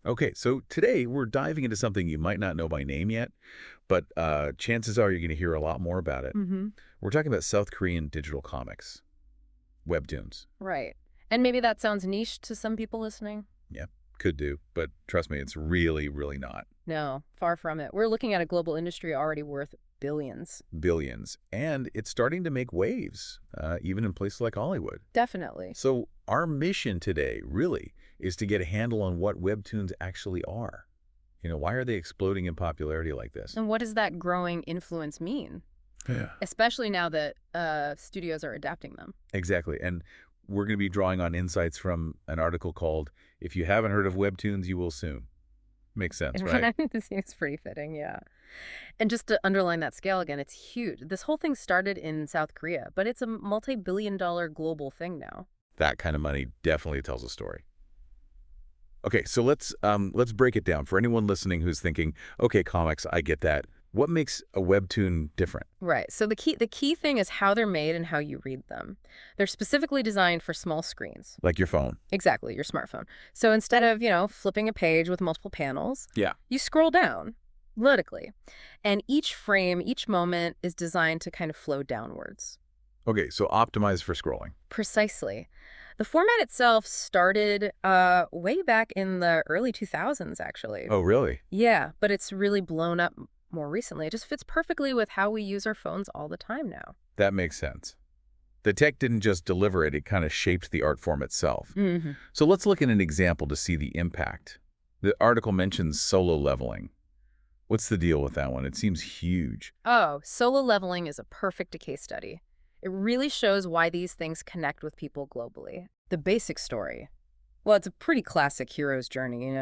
Okay, so today we're diving into something you might not know by name yet, but chances are you're going to hear a lot more about it. Mm-hmm. We're talking about South Korean digital comics, webtoons. Right. And maybe that sounds niche to some people listening. Yeah, could do, but trust me, it's really, really not. No, far from it. We're looking at a global industry already worth billions. Billions. And it's starting to make waves, even in places like Hollywood. Definitely. So our mission today, really, is to get a handle on what webtoons actually are. Why are they exploding in popularity like this? And what does that growing influence mean? Yeah. Especially now that studios are adapting them. Exactly. And we're going to be drawing on insights from an article called "If You Haven't Heard of Webtoons, You Will Soon." Makes sense, right? This seems pretty fitting, yeah. And just to underline that scale again, it's huge. This whole thing started in South Korea, but it's a multi-billion-dollar global thing now. That kind of money definitely tells a story. Okay, so let's break it down. For anyone listening who's thinking, okay, comics, I get that. What makes a webtoon different? Right. So the key thing is how they're made and how you read them. They're specifically designed for small screens. Like your phone. Exactly, your smartphone. So instead of, flipping a page with multiple panels, Yeah. you scroll down vertically. And each frame, each moment is designed to kind of flow downwards. Okay, so optimized for scrolling. Precisely. The format itself started way back in the early 2000s, actually. Oh, really? Yeah, but it's really blown up more recently. It just fits perfectly with how we use our phones all the time now. That makes sense. The tech didn't just deliver it kind of shaped the art form itself. Mm-hmm. So let's look at an example to see the impact. The article mentions solo leveling. What's the deal with that one? It seems huge. Oh, solo leveling is a perfect case study. It really shows why these things connect with people globally. The basic story. Well, it's a pretty classic hero's journey,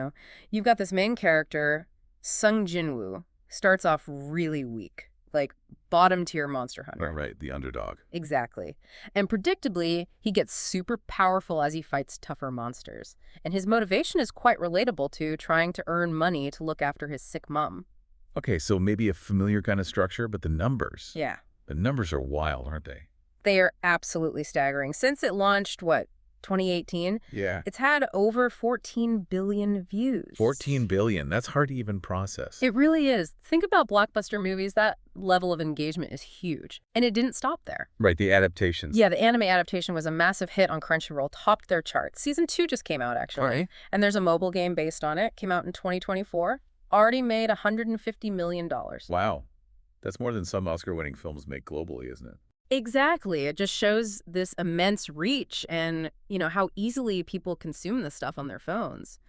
You've got this main character, Sung Jinwoo, starts off really weak, like bottom-tier monster hunter. Right, the underdog. Exactly. And predictably, he gets super powerful as he fights tougher monsters. And his motivation is quite relatable to trying to earn money to look after his sick mom. Okay, so maybe a familiar kind of structure, but the numbers. Yeah. The numbers are wild, aren't they? They are absolutely staggering. Since it launched, 2018? Yeah. It's had over 14 billion views. 14 billion. That's hard to even process. It really is. Think about blockbuster movies. That level of engagement is huge. And it didn't stop there. Right, the adaptations. Yeah, the anime adaptation was a massive hit on Crunchyroll, topped their charts. Season 2 just came out, actually. Right. And there's a mobile game based on it. Came out in 2024. Already made $150 million. Wow. That's more than some Oscar-winning films make globally, isn't it? Exactly. It just shows this immense reach and, how easily people consume this stuff on their phones.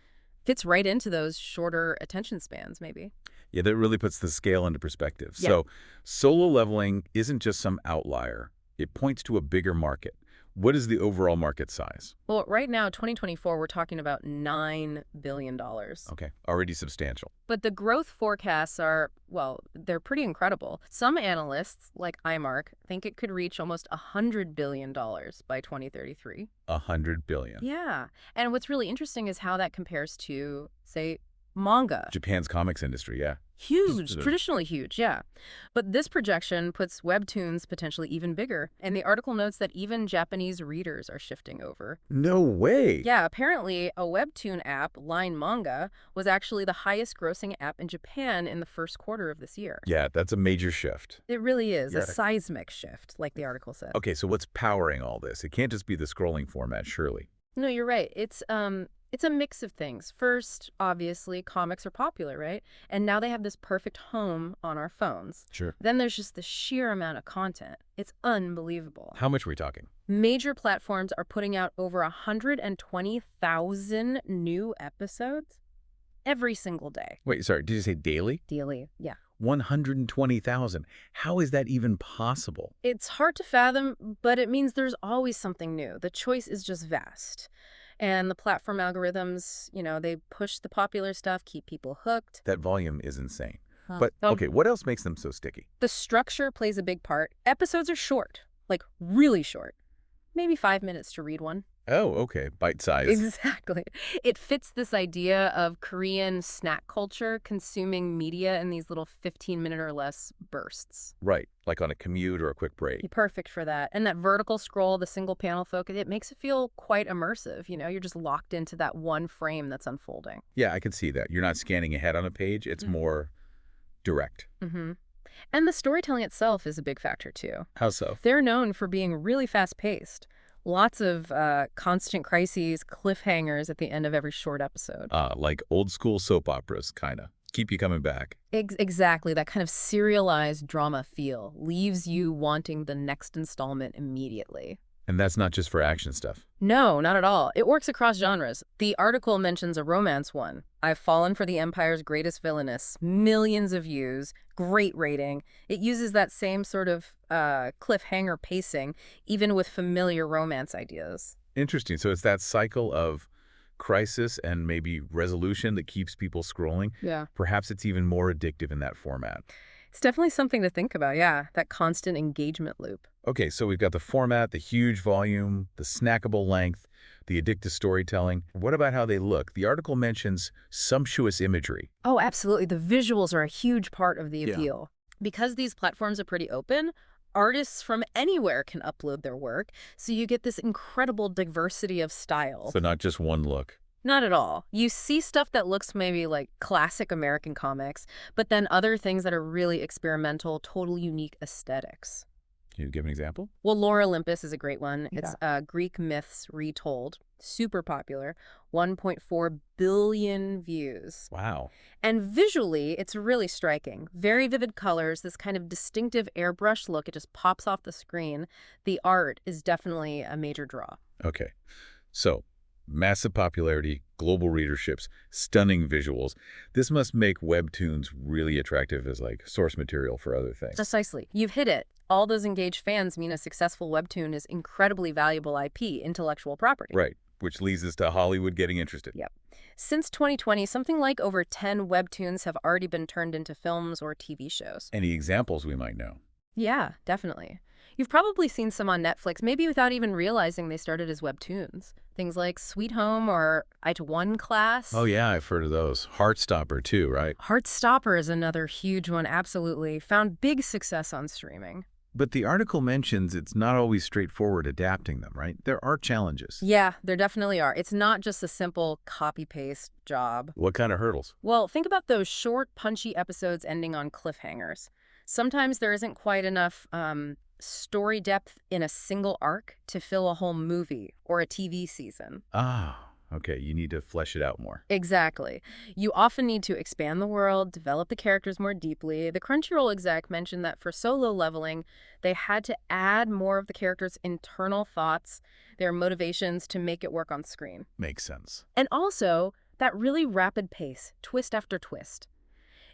Fits right into those shorter attention spans, maybe. Yeah, that really puts the scale into perspective. Yeah. So solo leveling isn't just some outlier. It points to a bigger market. What is the overall market size? Well, right now, 2024, we're talking about $9 billion. Okay, already substantial. But the growth forecasts are, they're pretty incredible. Some analysts, like iMark, think it could reach almost $100 billion by 2033. 100 billion. Yeah. And what's really interesting is how that compares to, say, manga. Japan's comics industry, yeah. Huge, traditionally huge, yeah. But this projection puts webtoons potentially even bigger. And the article notes that even Japanese readers are shifting over. No way. Yeah, apparently a webtoon app, Line Manga, was actually the highest grossing app in Japan in the first quarter of this year. Yeah, that's a major shift. It really is, Yeah. a seismic shift, like the article said. Okay, so what's powering all this? It can't just be the scrolling format, surely. No, you're right. It's a mix of things. First, obviously, comics are popular, right? And now they have this perfect home on our phones. Sure. Then there's just the sheer amount of content. It's unbelievable. How much are we talking? Major platforms are putting out over 120,000 new episodes every single day. Wait, sorry, did you say daily? Daily, yeah. 120,000. How is that even possible? It's hard to fathom, but it means there's always something new. The choice is just vast. And the platform algorithms, they push the popular stuff, keep people hooked. That volume is insane. But, okay, what else makes them so sticky? The structure plays a big part. Episodes are short, like really short. Maybe 5 minutes to read one. Oh, okay. Bite size. Exactly. It fits this idea of Korean snack culture consuming media in these little 15-minute or less bursts. Right. Like on a commute or a quick break. Be perfect for that. And that vertical scroll, the single panel focus, it makes it feel quite immersive. You know, you're just locked into that one frame that's unfolding. Yeah, I can see that. You're not scanning ahead on a page. It's more direct. Mm-hmm. And the storytelling itself is a big factor, too. How so? They're known for being really fast-paced. Lots of constant crises, cliffhangers at the end of every short episode. Like old school soap operas, kind of. Keep you coming back. Exactly. That kind of serialized drama feel leaves you wanting the next installment immediately. And that's not just for action stuff. No, not at all. It works across genres. The article mentions a romance one. I've Fallen for the Empire's Greatest Villainess. Millions of views. Great rating. It uses that same sort of cliffhanger pacing, even with familiar romance ideas. Interesting. So it's that cycle of crisis and maybe resolution that keeps people scrolling. Yeah. Perhaps it's even more addictive in that format. It's definitely something to think about, yeah. That constant engagement loop. Okay, so we've got the format, the huge volume, the snackable length, the addictive storytelling. What about how they look? The article mentions sumptuous imagery. Oh, absolutely. The visuals are a huge part of the Yeah. appeal. Because these platforms are pretty open, artists from anywhere can upload their work, so you get this incredible diversity of style. So not just one look. Not at all. You see stuff that looks maybe like classic American comics, but then other things that are really experimental, total unique aesthetics. Can you give an example? Well, Lore Olympus is a great one. Yeah. It's Greek myths retold. Super popular. 1.4 billion views. Wow. And visually, it's really striking. Very vivid colors, this kind of distinctive airbrush look. It just pops off the screen. The art is definitely a major draw. Okay. So, massive popularity, global readerships, stunning visuals. This must make webtoons really attractive as like source material for other things. Precisely. You've hit it. All those engaged fans mean a successful webtoon is incredibly valuable IP, intellectual property. Right, which leads us to Hollywood getting interested. Yep. Since 2020, something like over 10 webtoons have already been turned into films or TV shows. Any examples we might know? Yeah, definitely. You've probably seen some on Netflix, maybe without even realizing they started as webtoons. Things like Sweet Home or IT One Class. Oh yeah, I've heard of those. Heartstopper too, right? Heartstopper is another huge one, absolutely. Found big success on streaming. But the article mentions it's not always straightforward adapting them, right? There are challenges. Yeah, there definitely are. It's not just a simple copy-paste job. What kind of hurdles? Well, think about those short, punchy episodes ending on cliffhangers. Sometimes there isn't quite enough story depth in a single arc to fill a whole movie or a TV season. Ah, okay. You need to flesh it out more. Exactly. You often need to expand the world, develop the characters more deeply. The Crunchyroll exec mentioned that for solo leveling, they had to add more of the characters' internal thoughts, their motivations to make it work on screen. Makes sense. And also, that really rapid pace, twist after twist.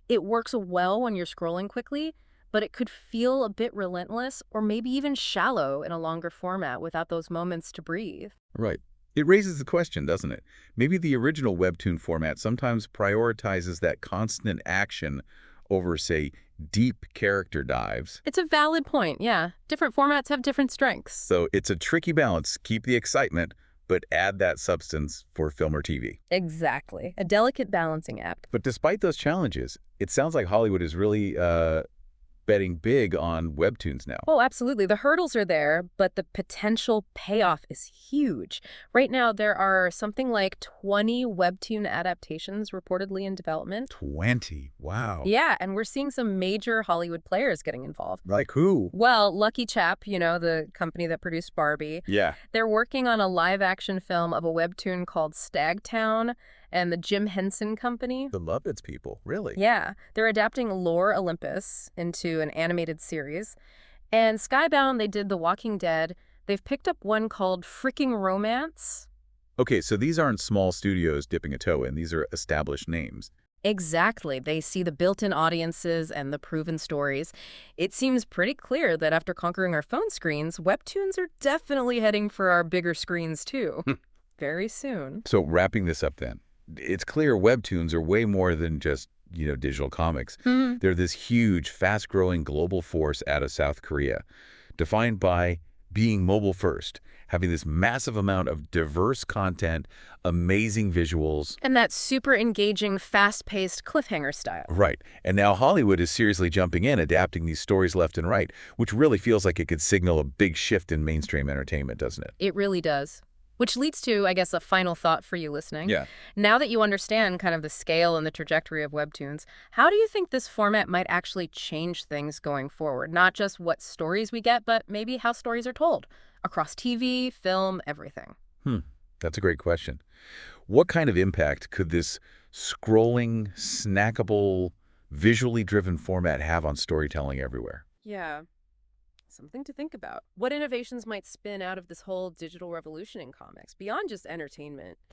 It works well when you're scrolling quickly, but it could feel a bit relentless or maybe even shallow in a longer format without those moments to breathe. Right. It raises the question, doesn't it? Maybe the original webtoon format sometimes prioritizes that constant action over, say, deep character dives. It's a valid point, yeah. Different formats have different strengths. So it's a tricky balance. Keep the excitement, but add that substance for film or TV. Exactly. A delicate balancing act. But despite those challenges, it sounds like Hollywood is really betting big on webtoons now. Oh, absolutely. The hurdles are there, but the potential payoff is huge. Right now, there are something like 20 webtoon adaptations reportedly in development. 20? Wow. Yeah, and we're seeing some major Hollywood players getting involved. Like who? Well, Lucky Chap, you know, the company that produced Barbie. Yeah. They're working on a live-action film of a webtoon called Stagtown, and the Jim Henson Company. The Muppets people, really? Yeah, they're adapting Lore Olympus into an animated series. And Skybound, they did The Walking Dead. They've picked up one called Fricking Romance. Okay, so these aren't small studios dipping a toe in. These are established names. Exactly. They see the built-in audiences and the proven stories. It seems pretty clear that after conquering our phone screens, webtoons are definitely heading for our bigger screens, too. Very soon. So wrapping this up then, it's clear webtoons are way more than just, digital comics. They're this huge, fast-growing global force out of South Korea, defined by being mobile first, having this massive amount of diverse content, amazing visuals. And that super engaging, fast-paced cliffhanger style. Right. And now Hollywood is seriously jumping in, adapting these stories left and right, which really feels like it could signal a big shift in mainstream entertainment, doesn't it? It really does. Which leads to, I guess, a final thought for you listening. Yeah. Now that you understand kind of the scale and the trajectory of webtoons, how do you think this format might actually change things going forward? Not just what stories we get, but maybe how stories are told across TV, film, everything. That's a great question. What kind of impact could this scrolling, snackable, visually driven format have on storytelling everywhere? Yeah. Something to think about. What innovations might spin out of this whole digital revolution in comics, beyond just entertainment?